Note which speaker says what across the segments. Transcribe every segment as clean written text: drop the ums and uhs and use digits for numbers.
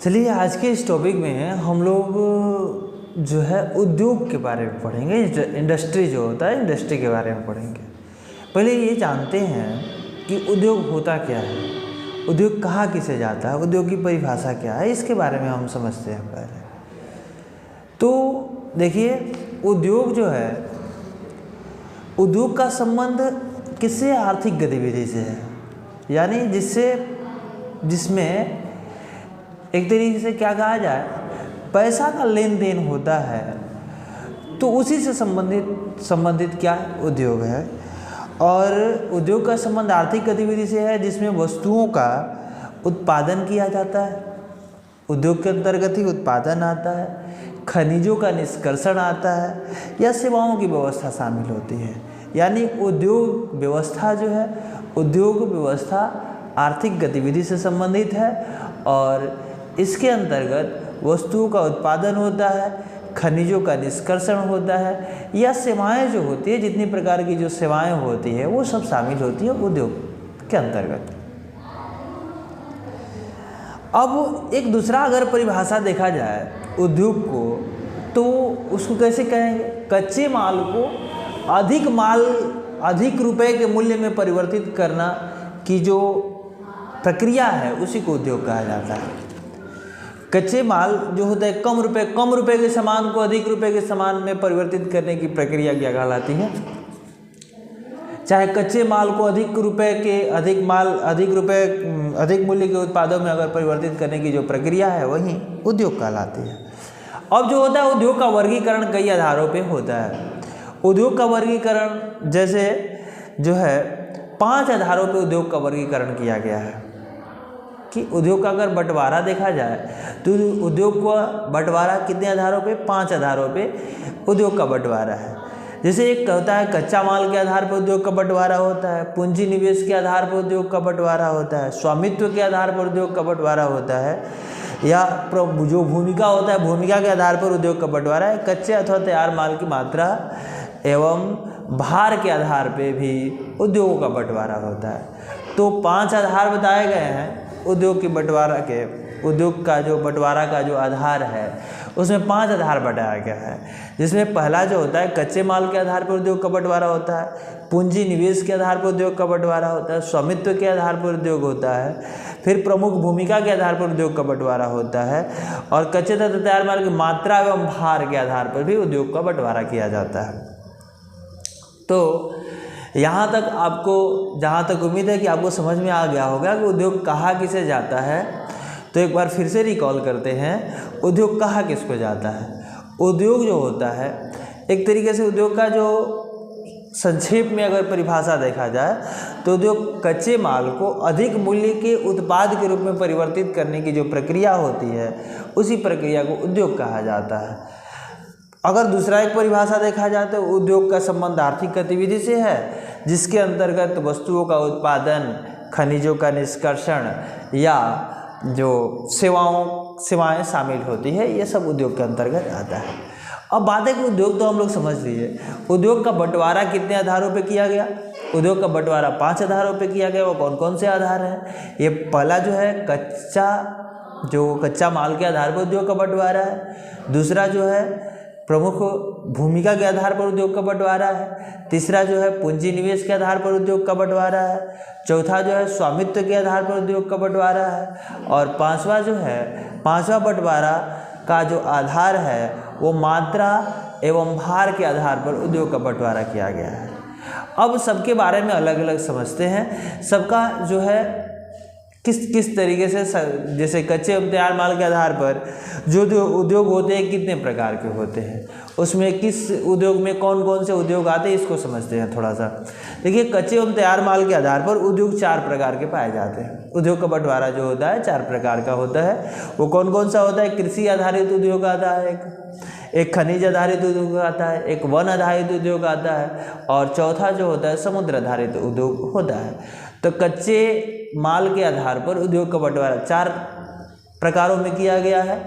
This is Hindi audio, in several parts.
Speaker 1: चलिए आज के इस टॉपिक में हम लोग जो है उद्योग के बारे में पढ़ेंगे। इंडस्ट्री जो होता है, इंडस्ट्री के बारे में पढ़ेंगे। पहले ये जानते हैं कि उद्योग होता क्या है, उद्योग कहाँ किसे जाता है, उद्योग की परिभाषा क्या है, इसके बारे में हम समझते हैं पहले। तो देखिए, उद्योग जो है, उद्योग का संबंध किससे? आर्थिक गतिविधि से है, यानी जिसमें एक तरीके से क्या कहा जाए, पैसा का लेन देन होता है, तो उसी से संबंधित क्या है? उद्योग है। और उद्योग का संबंध आर्थिक गतिविधि से है जिसमें वस्तुओं का उत्पादन किया जाता है, उद्योग के अंतर्गत ही उत्पादन आता है, खनिजों का निष्कर्षण आता है, या सेवाओं की व्यवस्था शामिल होती है। यानी उद्योग व्यवस्था जो है, उद्योग व्यवस्था आर्थिक गतिविधि से संबंधित है और इसके अंतर्गत वस्तुओं का उत्पादन होता है, खनिजों का निष्कर्षण होता है, या सेवाएं जो होती है, जितनी प्रकार की जो सेवाएं होती है वो सब शामिल होती है उद्योग के अंतर्गत। अब एक दूसरा अगर परिभाषा देखा जाए उद्योग को, तो उसको कैसे कहेंगे? कच्चे माल को अधिक रुपए के मूल्य में परिवर्तित करना की जो प्रक्रिया है उसी को उद्योग कहा जाता है। कच्चे माल जो होता है कम रुपए के सामान को अधिक रुपए के सामान में परिवर्तित करने की प्रक्रिया क्या कहलाती है? चाहे कच्चे माल को अधिक मूल्य के उत्पादों में अगर परिवर्तित करने की जो प्रक्रिया है वही उद्योग कहलाती है। अब जो होता है उद्योग का वर्गीकरण कई आधारों पे होता है। उद्योग का वर्गीकरण जैसे जो है 5 आधारों पे उद्योग का वर्गीकरण किया गया है कि उद्योग का अगर बंटवारा देखा जाए तो उद्योग का बंटवारा कितने आधारों पे? 5 आधारों पे उद्योग का बंटवारा है। जैसे एक होता है कच्चा माल के आधार पर उद्योग का बंटवारा होता है, पूंजी निवेश के आधार पर उद्योग का बंटवारा होता है, स्वामित्व के आधार पर उद्योग का बंटवारा होता है, या जो भूमिका होता है भूमिका के आधार पर उद्योग का बंटवारा है। कच्चे अथवा तैयार माल की मात्रा एवं भार के आधार पे भी उद्योगों का बंटवारा होता है। तो 5 आधार बताए गए हैं उद्योग के बंटवारा के। उद्योग का जो बंटवारा का जो आधार है उसमें 5 आधार बताया गया है, जिसमें पहला जो होता है कच्चे माल के आधार पर उद्योग का बंटवारा होता है, पूंजी निवेश के आधार पर उद्योग का बंटवारा होता है, स्वामित्व के आधार पर उद्योग होता है, फिर प्रमुख भूमिका के आधार पर उद्योग का बंटवारा होता है, और कच्चे तथा तैयार माल की मात्रा एवं भार के आधार पर भी उद्योग का बंटवारा किया जाता है। तो यहाँ तक आपको, जहाँ तक उम्मीद है कि आपको समझ में आ गया होगा कि उद्योग कहाँ किसे जाता है, तो एक बार फिर से रिकॉल करते हैं उद्योग कहाँ किसको जाता है। उद्योग जो होता है एक तरीके से उद्योग का जो संक्षेप में अगर परिभाषा देखा जाए तो उद्योग कच्चे माल को अधिक मूल्य के उत्पाद के रूप में परिवर्तित करने की जो प्रक्रिया होती है उसी प्रक्रिया को उद्योग कहा जाता है। अगर दूसरा एक परिभाषा देखा जाए तो उद्योग का संबंध आर्थिक गतिविधि से है, जिसके अंतर्गत वस्तुओं का उत्पादन, खनिजों का निष्कर्षण या जो सेवाएं शामिल होती है, ये सब उद्योग के अंतर्गत आता है। अब बात है कि उद्योग तो हम लोग समझ लीजिए, उद्योग का बंटवारा कितने आधारों पे किया गया? उद्योग का बंटवारा 5 आधारों पे किया गया। वो कौन कौन से आधार हैं? ये पहला जो है कच्चा माल के आधार पर उद्योग का बंटवारा है। दूसरा जो है प्रमुख भूमिका के आधार पर उद्योग का बंटवारा है। तीसरा जो है पूंजी निवेश के आधार पर उद्योग का बंटवारा है। चौथा जो है स्वामित्व के आधार पर उद्योग का बंटवारा है। और पांचवा बंटवारा का जो आधार है वो मात्रा एवं भार के आधार पर उद्योग का बंटवारा किया गया है। अब सबके बारे में अलग अलग समझते हैं। सबका जो है किस तरीके से, जैसे कच्चे एवं तैयार माल के आधार पर जो उद्योग होते हैं कितने प्रकार के होते हैं, उसमें किस उद्योग में कौन कौन से उद्योग आते हैं, इसको समझते हैं थोड़ा सा। देखिए, कच्चे एवं तैयार माल के आधार पर उद्योग 4 प्रकार के पाए जाते हैं। उद्योग का बंटवारा जो होता है 4 प्रकार का होता है। वो कौन कौन सा होता है? कृषि आधारित उद्योग आता है, एक खनिज आधारित उद्योग आता है, एक वन आधारित उद्योग आता है, और चौथा जो होता है समुद्र आधारित उद्योग होता है। तो कच्चे माल के आधार पर उद्योग का बंटवारा 4 प्रकारों में किया गया है।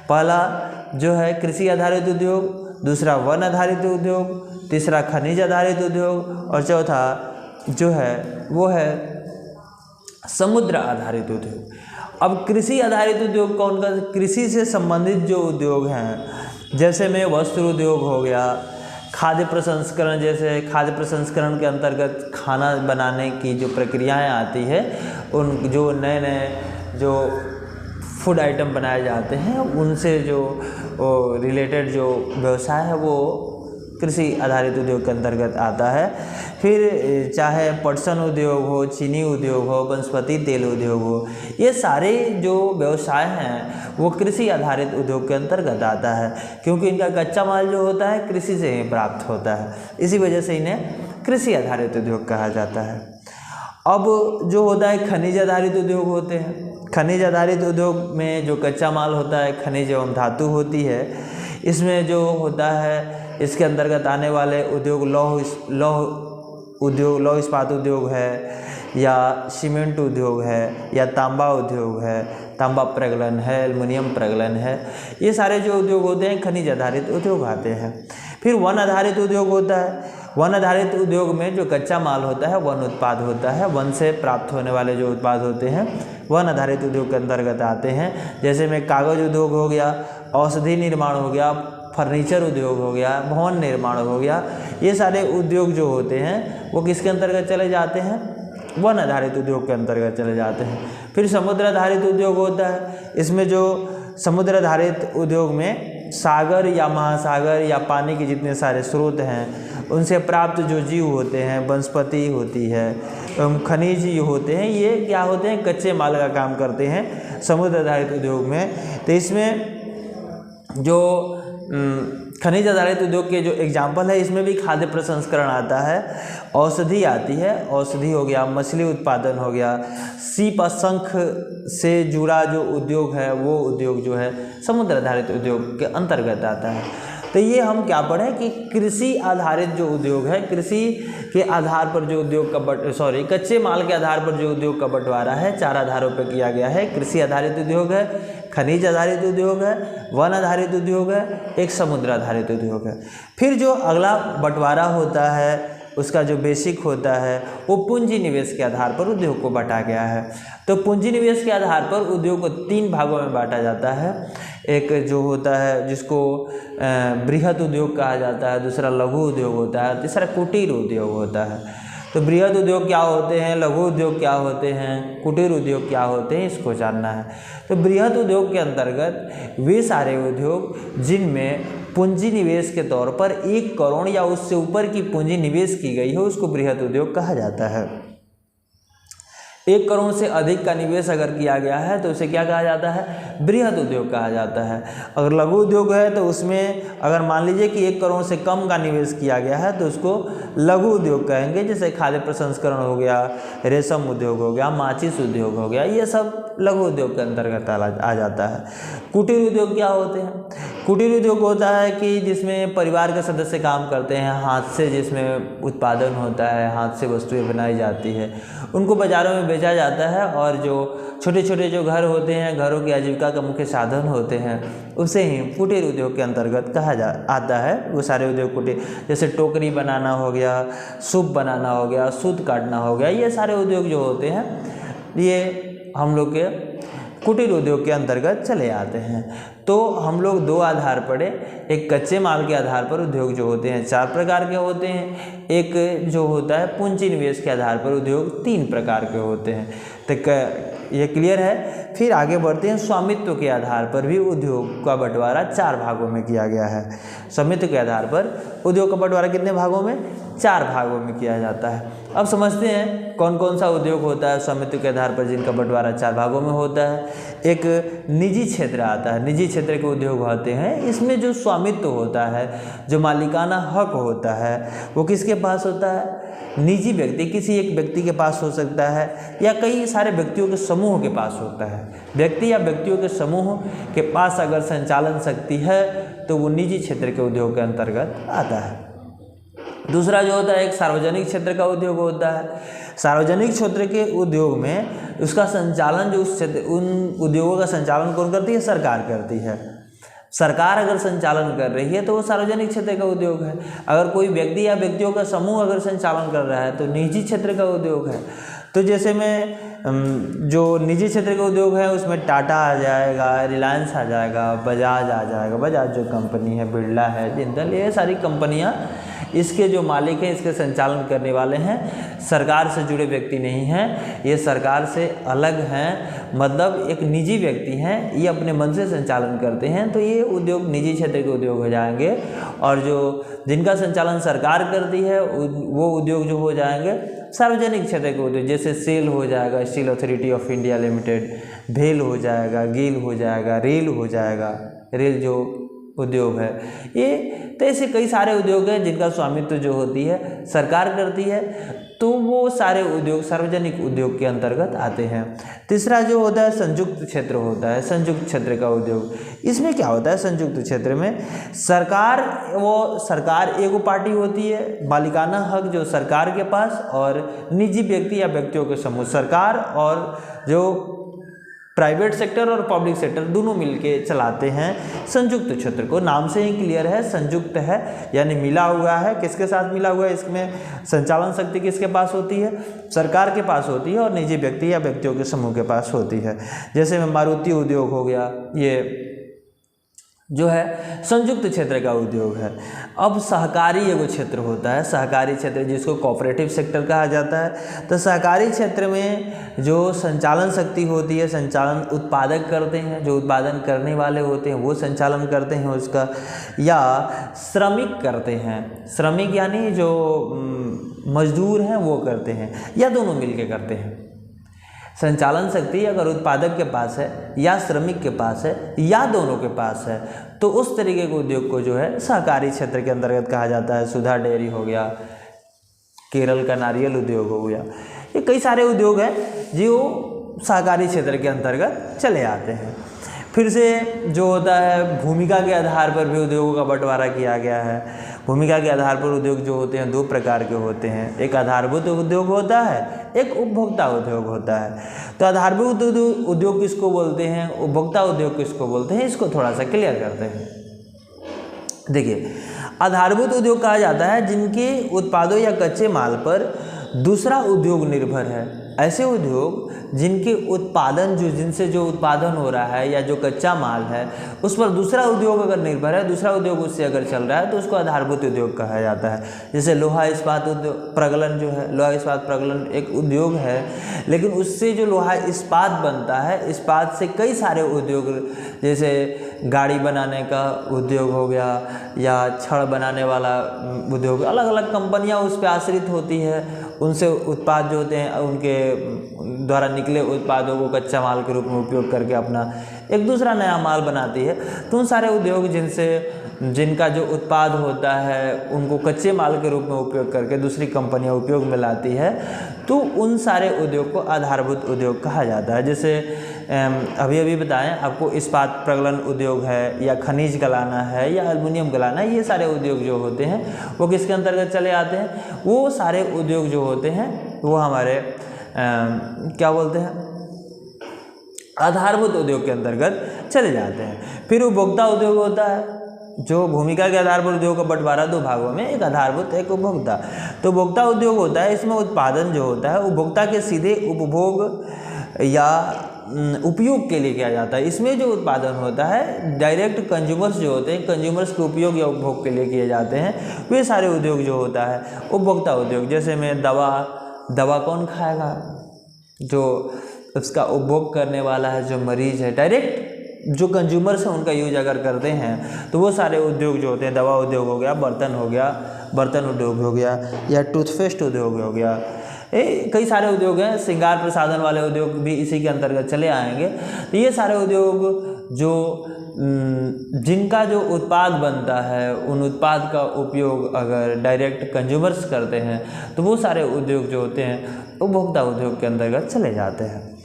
Speaker 1: पहला जो है कृषि आधारित उद्योग, दूसरा वन आधारित उद्योग, तीसरा खनिज आधारित उद्योग, और चौथा जो है वो है समुद्र आधारित उद्योग। अब कृषि आधारित उद्योग कौन का, कृषि से संबंधित जो उद्योग हैं, जैसे में वस्त्र उद्योग हो गया, खाद्य प्रसंस्करण, जैसे खाद्य प्रसंस्करण के अंतर्गत खाना बनाने की जो प्रक्रियाएं आती है, उन जो नए नए जो फूड आइटम बनाए जाते हैं उनसे जो रिलेटेड जो व्यवसाय है वो कृषि आधारित उद्योग के अंतर्गत आता है। फिर चाहे पटसन उद्योग हो, चीनी उद्योग हो, वनस्पति तेल उद्योग हो, ये सारे जो व्यवसाय हैं वो कृषि आधारित उद्योग के अंतर्गत आता है, क्योंकि इनका कच्चा माल जो होता है कृषि से ही प्राप्त होता है, इसी वजह से इन्हें कृषि आधारित उद्योग कहा जाता है। अब जो होता है खनिज आधारित उद्योग होते हैं। खनिज आधारित उद्योग में जो कच्चा माल होता है खनिज एवं धातु होती है, इसमें जो होता है इसके अंतर्गत आने वाले उद्योग लौह इस्पात उद्योग है, या सीमेंट उद्योग है, या तांबा उद्योग है, तांबा प्रगलन है, एल्युमिनियम प्रगलन है, ये सारे जो उद्योग होते हैं खनिज आधारित उद्योग आते हैं। फिर वन आधारित उद्योग होता है। वन आधारित उद्योग में जो कच्चा माल होता है वन उत्पाद होता है, वन से प्राप्त होने वाले जो उत्पाद होते हैं वन आधारित उद्योग के अंतर्गत आते हैं। जैसे में कागज उद्योग हो गया, औषधि निर्माण हो गया, फर्नीचर उद्योग हो गया, भवन निर्माण हो गया, ये सारे उद्योग जो होते हैं वो किसके अंतर्गत चले जाते हैं, वन आधारित उद्योग के अंतर्गत चले जाते हैं। फिर समुद्र आधारित उद्योग होता है। इसमें जो समुद्र आधारित उद्योग में सागर या महासागर या पानी के जितने सारे स्रोत हैं उनसे प्राप्त जो जीव होते हैं, वनस्पति होती है, खनिज होते हैं, ये क्या होते हैं, कच्चे माल का काम करते हैं समुद्र आधारित उद्योग में। तो इसमें जो खनिज आधारित उद्योग के जो एग्जाम्पल है, इसमें भी खाद्य प्रसंस्करण आता है, औषधि आती है, औषधि हो गया, मछली उत्पादन हो गया, सीप और शंख से जुड़ा जो उद्योग है वो उद्योग जो है समुद्र आधारित उद्योग के अंतर्गत आता है। तो ये हम क्या पढ़ें कि कृषि आधारित जो उद्योग है, कृषि के आधार पर जो उद्योग का कच्चे माल के आधार पर जो उद्योग का बंटवारा है चार आधारों पर किया गया है। कृषि आधारित उद्योग है, खनिज आधारित उद्योग है, वन आधारित उद्योग है, एक समुद्र आधारित उद्योग है। फिर जो अगला बंटवारा होता है उसका जो बेसिक होता है वो पूंजी निवेश के आधार पर उद्योग को बांटा गया है। तो पूंजी निवेश के आधार पर उद्योग को तीन भागों में बांटा जाता है। एक जो होता है जिसको बृहद उद्योग कहा जाता है, दूसरा लघु उद्योग होता है, तीसरा कुटीर उद्योग होता है। तो बृहद उद्योग क्या होते हैं, लघु उद्योग क्या होते हैं, कुटीर उद्योग क्या होते हैं, इसको जानना है। तो बृहद उद्योग के अंतर्गत वे सारे उद्योग जिनमें पूंजी निवेश के तौर पर 1 करोड़ या उससे ऊपर की पूंजी निवेश की गई हो उसको बृहद उद्योग कहा जाता है। 1 करोड़ से अधिक का निवेश अगर किया गया है तो उसे क्या कहा जाता है, बृहद उद्योग कहा जाता है। अगर लघु उद्योग है तो उसमें अगर मान लीजिए कि 1 करोड़ से कम का निवेश किया गया है तो उसको लघु उद्योग कहेंगे। जैसे खाद्य प्रसंस्करण हो गया, रेशम उद्योग हो गया, माचिस उद्योग हो गया, ये सब लघु उद्योग के अंतर्गत आ जाता है। कुटीर उद्योग क्या होते हैं, कुटीर उद्योग होता है कि जिसमें परिवार के सदस्य काम करते हैं, हाथ से जिसमें उत्पादन होता है, हाथ से वस्तुएं बनाई जाती है, उनको बाज़ारों में बेचा जाता है और जो छोटे छोटे जो घर होते हैं, घरों की आजीविका का मुख्य साधन होते हैं, उसे ही कुटीर उद्योग के अंतर्गत कहा आता है। वो सारे उद्योग कुटीर, जैसे टोकरी बनाना हो गया, सूप बनाना हो गया, सूत काटना हो गया, ये सारे उद्योग जो होते हैं ये हम लोग के कुटीर उद्योग के अंतर्गत चले आते हैं। तो हम लोग 2 आधार पढ़े, एक कच्चे माल के आधार पर उद्योग जो होते हैं 4 प्रकार के होते हैं, एक जो होता है पूंजी निवेश के आधार पर उद्योग 3 प्रकार के होते हैं। तो ये क्लियर है। फिर आगे बढ़ते हैं, स्वामित्व के आधार पर भी उद्योग का बंटवारा 4 भागों में किया गया है। स्वामित्व के आधार पर उद्योग का बंटवारा कितने भागों में, 4 भागों में किया जाता है। अब समझते हैं कौन कौन सा उद्योग होता है स्वामित्व के आधार पर जिनका बंटवारा 4 भागों में होता है। एक निजी क्षेत्र आता है, निजी क्षेत्र के उद्योग होते हैं। इसमें जो स्वामित्व होता है, जो मालिकाना हक होता है, वो किसके पास होता है, निजी व्यक्ति, किसी एक व्यक्ति के पास हो सकता है या कई सारे व्यक्तियों के समूह के पास होता है। व्यक्ति या व्यक्तियों के समूह के पास अगर संचालन शक्ति है तो वो निजी क्षेत्र के उद्योग के अंतर्गत आता है। दूसरा जो होता है एक सार्वजनिक क्षेत्र का उद्योग होता है। सार्वजनिक क्षेत्र के उद्योग में उसका संचालन जो उस क्षेत्र उन उद्योगों का संचालन कौन करती है, सरकार करती है। सरकार अगर संचालन कर रही है तो वो सार्वजनिक क्षेत्र का उद्योग है। अगर कोई व्यक्ति या व्यक्तियों का समूह अगर संचालन कर रहा है तो निजी क्षेत्र का उद्योग है। तो जैसे में जो निजी क्षेत्र के उद्योग है उसमें टाटा आ जाएगा, रिलायंस आ जाएगा, बजाज आ जाएगा, बजाज जो कंपनी है, बिरला है, जिंदल, ये सारी कंपनियां इसके जो मालिक हैं, इसके संचालन करने वाले हैं, सरकार से जुड़े व्यक्ति नहीं हैं, ये सरकार से अलग हैं, मतलब एक निजी व्यक्ति हैं, ये अपने मन से संचालन करते हैं। तो ये उद्योग निजी क्षेत्र के उद्योग हो जाएंगे। और जो जिनका संचालन सरकार करती है वो उद्योग जो हो जाएंगे सार्वजनिक क्षेत्र के उद्योग, जैसे सेल हो जाएगा, steel authority of India limited, भेल हो जाएगा, गेल हो जाएगा, रेल हो जाएगा, रेल जो उद्योग है ये। तो ऐसे कई सारे उद्योग हैं जिनका स्वामित्व जो होती है सरकार करती है, तो वो सारे उद्योग सार्वजनिक उद्योग के अंतर्गत आते हैं। तीसरा जो होता है संयुक्त क्षेत्र होता है, संयुक्त क्षेत्र का उद्योग। इसमें क्या होता है संयुक्त क्षेत्र में, सरकार एगो पार्टी होती है, मालिकाना हक जो सरकार के पास, और निजी व्यक्ति या व्यक्तियों के समूह, सरकार और जो प्राइवेट सेक्टर और पब्लिक सेक्टर दोनों मिलके चलाते हैं संयुक्त क्षेत्र को। नाम से ही क्लियर है, संयुक्त है यानी मिला हुआ है। किसके साथ मिला हुआ है, इसमें संचालन शक्ति किसके पास होती है, सरकार के पास होती है, और निजी व्यक्ति या व्यक्तियों के समूह के पास होती है। जैसे में मारुति उद्योग हो गया, ये जो है संयुक्त क्षेत्र का उद्योग है। अब सहकारी एगो क्षेत्र होता है, सहकारी क्षेत्र जिसको कोऑपरेटिव सेक्टर कहा जाता है। तो सहकारी क्षेत्र में जो संचालन शक्ति होती है, संचालन उत्पादक करते हैं, जो उत्पादन करने वाले होते हैं वो संचालन करते हैं उसका, या श्रमिक करते हैं, श्रमिक यानी जो मजदूर हैं वो करते हैं, या दोनों मिलके करते हैं। संचालन शक्ति अगर उत्पादक के पास है या श्रमिक के पास है या दोनों के पास है, तो उस तरीके के उद्योग को जो है सहकारी क्षेत्र के अंतर्गत कहा जाता है। सुधा डेयरी हो गया, केरल का नारियल उद्योग हो गया, ये कई सारे उद्योग हैं जो सहकारी क्षेत्र के अंतर्गत चले आते हैं। फिर से जो होता है भूमिका के आधार पर भी उद्योगों का बंटवारा किया गया है। भूमिका के आधार पर उद्योग जो होते हैं दो प्रकार के होते हैं, एक आधारभूत उद्योग होता है, एक उपभोक्ता उद्योग होता है। तो आधारभूत उद्योग किसको बोलते हैं, उपभोक्ता उद्योग किसको बोलते हैं, इसको थोड़ा सा क्लियर करते हैं। देखिए, आधारभूत उद्योग कहा जाता है जिनके उत्पादों या कच्चे माल पर दूसरा उद्योग निर्भर है। ऐसे उद्योग जिनके उत्पादन जिनसे जो उत्पादन हो रहा है या जो कच्चा माल है उस पर दूसरा उद्योग अगर निर्भर है, दूसरा उद्योग उससे अगर चल रहा है तो उसको आधारभूत उद्योग कहा जाता है। जैसे लोहा इस्पात उद्योग प्रगलन जो है, लोहा इस्पात प्रगलन एक उद्योग है, लेकिन उससे जो लोहा इस्पात बनता है, इस्पात से कई सारे उद्योग, जैसे गाड़ी बनाने का उद्योग हो गया या छड़ बनाने वाला उद्योग, अलग अलग कंपनियां उस पर आश्रित होती है। उनसे उत्पाद जो होते हैं उनके द्वारा निकले उत्पादों को कच्चा माल के रूप में उपयोग करके अपना एक दूसरा नया माल बनाती है। तो उन सारे उद्योग जिनका जो उत्पाद होता है उनको कच्चे माल के रूप में उपयोग करके दूसरी कंपनियां उपयोग में लाती है, तो उन सारे उद्योग को आधारभूत उद्योग कहा जाता है। जैसे अभी बताएं आपको, इस्पात प्रगलन उद्योग है या खनिज गलाना है या एल्युमिनियम गलाना, ये सारे उद्योग जो होते हैं वो किसके अंतर्गत चले आते हैं, वो सारे उद्योग जो होते हैं वो हमारे क्या बोलते हैं, आधारभूत उद्योग के अंतर्गत चले जाते हैं। फिर उपभोक्ता उद्योग होता है, जो भूमिका के आधार पर उद्योग का बंटवारा दो भागों में, एक आधारभूत एक उपभोक्ता। तो उपभोक्ता उद्योग होता है, इसमें उत्पादन जो होता है उपभोक्ता के सीधे उपभोग या उपयोग के लिए किया जाता है। इसमें जो उत्पादन होता है डायरेक्ट कंज्यूमर्स जो होते हैं, कंज्यूमर्स के उपयोग या उपभोग के लिए किए जाते हैं, वे सारे उद्योग जो होता है उपभोक्ता उद्योग। जैसे में दवा कौन खाएगा, जो उसका उपभोग करने वाला है, जो मरीज है, डायरेक्ट जो कंज्यूमर्स हैं उनका यूज अगर करते हैं तो वो सारे उद्योग जो होते हैं, दवा उद्योग हो गया, बर्तन उद्योग हो गया या टूथपेस्ट उद्योग हो गया, कई सारे उद्योग हैं। श्रृंगार प्रसाधन वाले उद्योग भी इसी के अंतर्गत चले आएंगे। तो ये सारे उद्योग जो जिनका जो उत्पाद बनता है उन उत्पाद का उपयोग अगर डायरेक्ट कंज्यूमर्स करते हैं तो वो सारे उद्योग जो होते हैं उपभोक्ता उद्योग के अंतर्गत चले जाते हैं।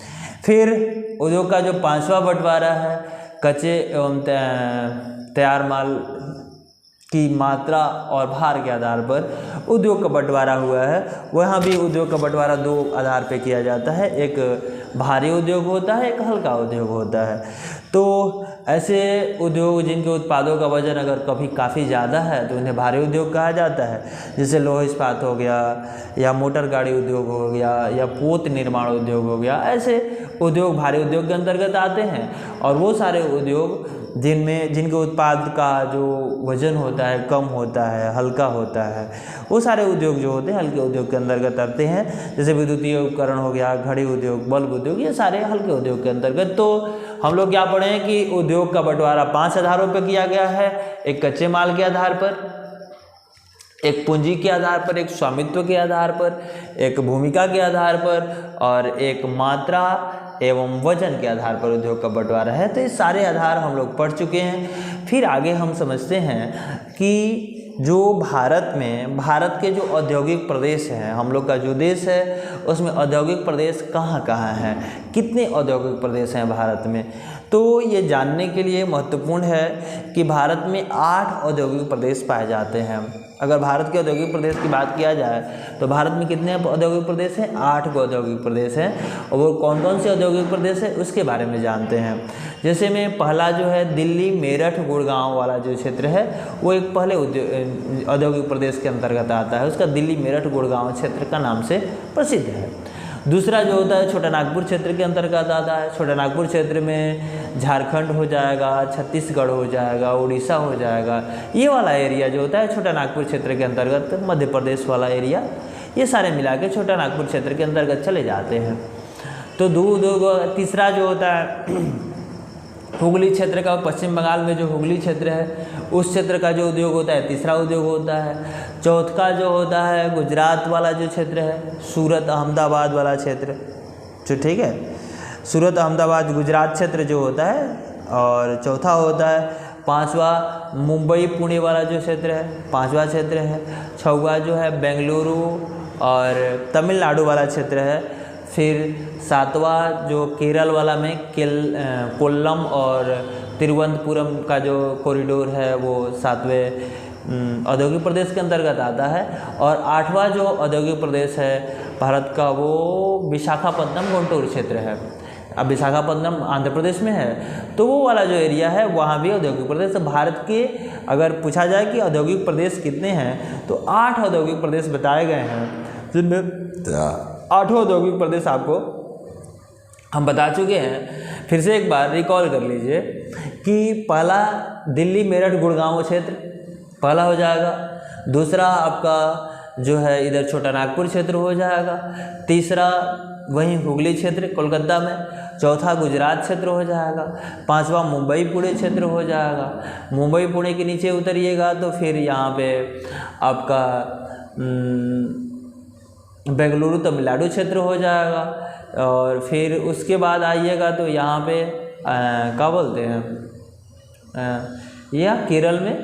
Speaker 1: फिर उद्योग का जो पांचवा बंटवारा है, कच्चे एवं तैयार माल की मात्रा और भार के आधार पर उद्योग का बंटवारा हुआ है। वहाँ भी उद्योग का बंटवारा दो आधार पे किया जाता है, एक भारी उद्योग होता है, एक हल्का उद्योग होता है। तो ऐसे उद्योग जिनके उत्पादों का वजन अगर कभी काफ़ी ज़्यादा है तो उन्हें भारी उद्योग कहा जाता है, जैसे लौह इस्पात हो गया या मोटर गाड़ी उद्योग हो गया या पोत निर्माण उद्योग हो गया। ऐसे उद्योग भारी उद्योग के अंतर्गत आते हैं। और वो सारे उद्योग जिनके उत्पाद का जो वजन होता है कम होता है, हल्का होता है, वो सारे उद्योग जो होते हैं हल्के उद्योग के अंतर्गत आते हैं। जैसे विद्युतीय उपकरण हो गया, घड़ी उद्योग, बल्ब उद्योग, ये सारे हल्के उद्योग के अंतर्गत। तो हम लोग क्या पढ़े हैं कि उद्योग का बंटवारा 5 आधारों पर किया गया है। एक कच्चे माल के आधार पर, एक पूंजी के आधार पर, एक स्वामित्व के आधार पर, एक भूमिका के आधार पर और एक मात्रा एवं वजन के आधार पर उद्योग का बंटवारा है। तो ये सारे आधार हम लोग पढ़ चुके हैं। फिर आगे हम समझते हैं कि जो भारत के जो औद्योगिक प्रदेश हैं, हम लोग का जो देश है उसमें औद्योगिक प्रदेश कहाँ कहाँ हैं, कितने औद्योगिक प्रदेश हैं भारत में। तो ये जानने के लिए महत्वपूर्ण है कि भारत में 8 औद्योगिक प्रदेश पाए जाते हैं। अगर भारत के औद्योगिक प्रदेश की बात किया जाए तो भारत में कितने औद्योगिक प्रदेश हैं? 8 औद्योगिक प्रदेश हैं। और वो कौन कौन से औद्योगिक प्रदेश है उसके बारे में जानते हैं। जैसे में पहला जो है दिल्ली, मेरठ, गुड़गांव वाला जो क्षेत्र है वो एक पहले औद्योगिक प्रदेश के अंतर्गत आता है। उसका दिल्ली, मेरठ, गुड़गांव क्षेत्र का नाम से प्रसिद्ध है। दूसरा जो होता है छोटा नागपुर क्षेत्र के अंतर्गत आता है। छोटा नागपुर क्षेत्र में झारखंड हो जाएगा, छत्तीसगढ़ हो जाएगा, उड़ीसा हो जाएगा। ये वाला एरिया जो होता है छोटा नागपुर क्षेत्र के अंतर्गत, मध्य प्रदेश वाला एरिया, ये सारे मिला के छोटा नागपुर क्षेत्र के अंतर्गत चले जाते हैं। तो तीसरा जो होता है हुगली क्षेत्र का, पश्चिम बंगाल में जो हुगली क्षेत्र है उस क्षेत्र का जो उद्योग होता है तीसरा उद्योग होता है। चौथा जो होता है गुजरात वाला जो क्षेत्र है, सूरत अहमदाबाद वाला क्षेत्र, जो ठीक है, सूरत अहमदाबाद गुजरात क्षेत्र जो होता है। और चौथा होता है पांचवा मुंबई पुणे वाला जो क्षेत्र है, पांचवा क्षेत्र है। छठवा जो है बेंगलुरु और तमिलनाडु वाला क्षेत्र है। फिर सातवां जो केरल वाला में कोल्लम और तिरुवनंतपुरम का जो कॉरिडोर है वो 7वें औद्योगिक प्रदेश के अंतर्गत आता है। और 8वां जो औद्योगिक प्रदेश है भारत का वो विशाखापट्टनम गुंटूर क्षेत्र है। अब विशाखापट्टनम आंध्र प्रदेश में है, तो वो वाला जो एरिया है वहाँ भी औद्योगिक प्रदेश। भारत के अगर पूछा जाए कि औद्योगिक प्रदेश कितने हैं तो 8 औद्योगिक प्रदेश बताए गए हैं, जिनमें 8 औद्योगिक प्रदेश आपको हम बता चुके हैं। फिर से एक बार रिकॉल कर लीजिए कि पहला दिल्ली, मेरठ, गुड़गांव क्षेत्र पहला हो जाएगा। दूसरा आपका जो है इधर छोटा नागपुर क्षेत्र हो जाएगा। तीसरा वहीं हुगली क्षेत्र कोलकाता में। चौथा गुजरात क्षेत्र हो जाएगा। पांचवा मुंबई पुणे क्षेत्र हो जाएगा। मुंबई पुणे के नीचे उतरिएगा तो फिर यहाँ पे आपका बेंगलुरु तमिलनाडु क्षेत्र हो जाएगा। और फिर उसके बाद आइएगा तो यहाँ पे क्या बोलते हैं यह केरल में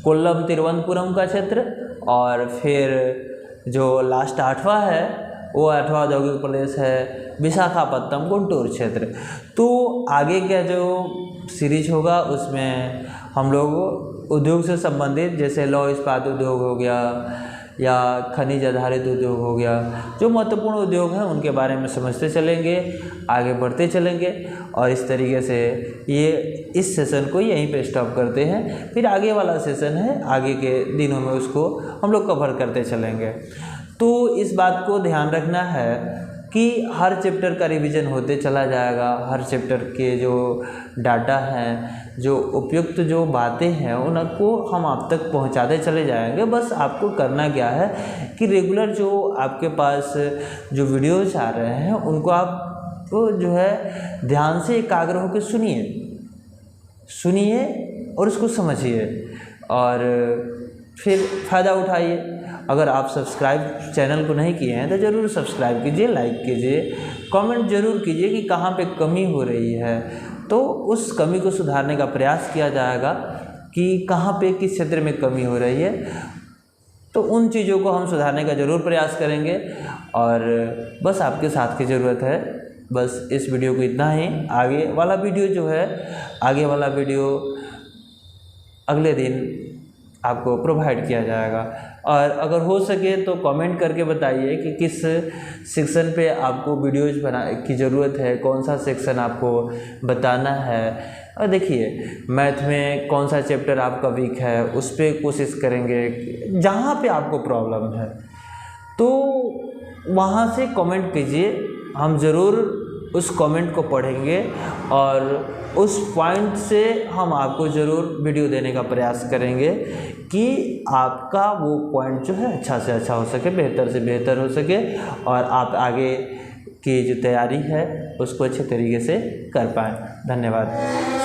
Speaker 1: कोल्लम तिरुवनंतपुरम का क्षेत्र। और फिर जो लास्ट 8वां है वो 8वां औद्योगिक प्रदेश है विशाखापट्टनम गुंटूर क्षेत्र। तो आगे का जो सीरीज होगा उसमें हम लोग उद्योग से संबंधित जैसे लौह इस्पात उद्योग हो गया या खनिज आधारित उद्योग हो गया, जो महत्वपूर्ण उद्योग हैं उनके बारे में समझते चलेंगे, आगे बढ़ते चलेंगे। और इस तरीके से ये इस सेशन को यहीं पे स्टॉप करते हैं। फिर आगे वाला सेशन है, आगे के दिनों में उसको हम लोग कवर करते चलेंगे। तो इस बात को ध्यान रखना है कि हर चैप्टर का रिवीजन होते चला जाएगा। हर चैप्टर के जो डाटा हैं, जो उपयुक्त जो बातें हैं, उनको हम आप तक पहुंचाते चले जाएंगे। बस आपको करना क्या है कि रेगुलर जो आपके पास जो वीडियोज आ रहे हैं उनको आप जो है ध्यान से एकाग्र होकर सुनिए और उसको समझिए और फिर फ़ायदा उठाइए। अगर आप सब्सक्राइब चैनल को नहीं किए हैं तो ज़रूर सब्सक्राइब कीजिए, लाइक कीजिए, कमेंट ज़रूर कीजिए कि कहाँ पे कमी हो रही है, तो उस कमी को सुधारने का प्रयास किया जाएगा कि कहाँ पे किस क्षेत्र में कमी हो रही है। तो उन चीज़ों को हम सुधारने का ज़रूर प्रयास करेंगे और बस आपके साथ की ज़रूरत है। बस इस वीडियो को इतना ही। आगे वाला वीडियो अगले दिन आपको प्रोवाइड किया जाएगा। और अगर हो सके तो कमेंट करके बताइए कि किस सेक्शन पे आपको वीडियोज बना की ज़रूरत है, कौन सा सेक्शन आपको बताना है। और देखिए मैथ में कौन सा चैप्टर आपका वीक है उस पर कोशिश करेंगे, जहाँ पे आपको प्रॉब्लम है तो वहाँ से कमेंट कीजिए, हम ज़रूर उस कमेंट को पढ़ेंगे और उस पॉइंट से हम आपको ज़रूर वीडियो देने का प्रयास करेंगे कि आपका वो पॉइंट जो है अच्छा से अच्छा हो सके, बेहतर से बेहतर हो सके और आप आगे की जो तैयारी है उसको अच्छे तरीके से कर पाएँ। धन्यवाद।